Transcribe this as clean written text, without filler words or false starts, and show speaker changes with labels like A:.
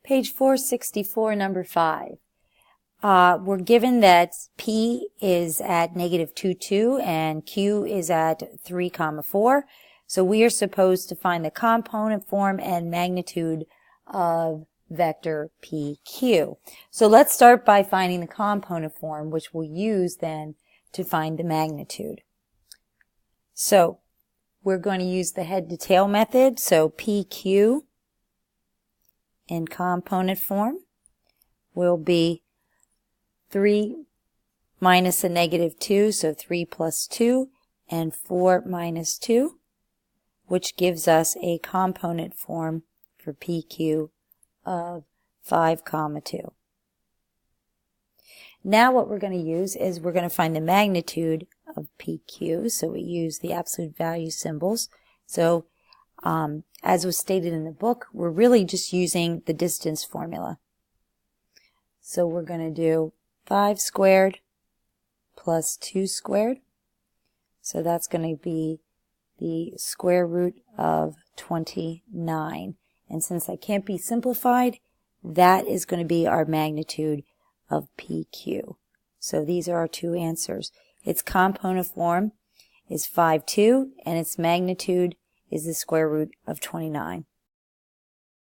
A: Page 464, number 5. We're given that P is at -2, 2 and Q is at 3, 4. So we are supposed to find the component form and magnitude of vector PQ. So let's start by finding the component form, which we'll use then to find the magnitude. So we're going to use the head to tail method. So PQ in component form will be 3 minus a -2, so 3 plus 2, and 4 minus 2, which gives us a component form for PQ of 5, 2. Now what we're going to use is we're going to find the magnitude of PQ, so we use the absolute value symbols. So as was stated in the book, we're really just using the distance formula. So we're going to do 5 squared plus 2 squared. So that's going to be the square root of 29. And since that can't be simplified, that is going to be our magnitude of PQ. So these are our two answers. Its component form is 5, 2, and its magnitude is the square root of 29.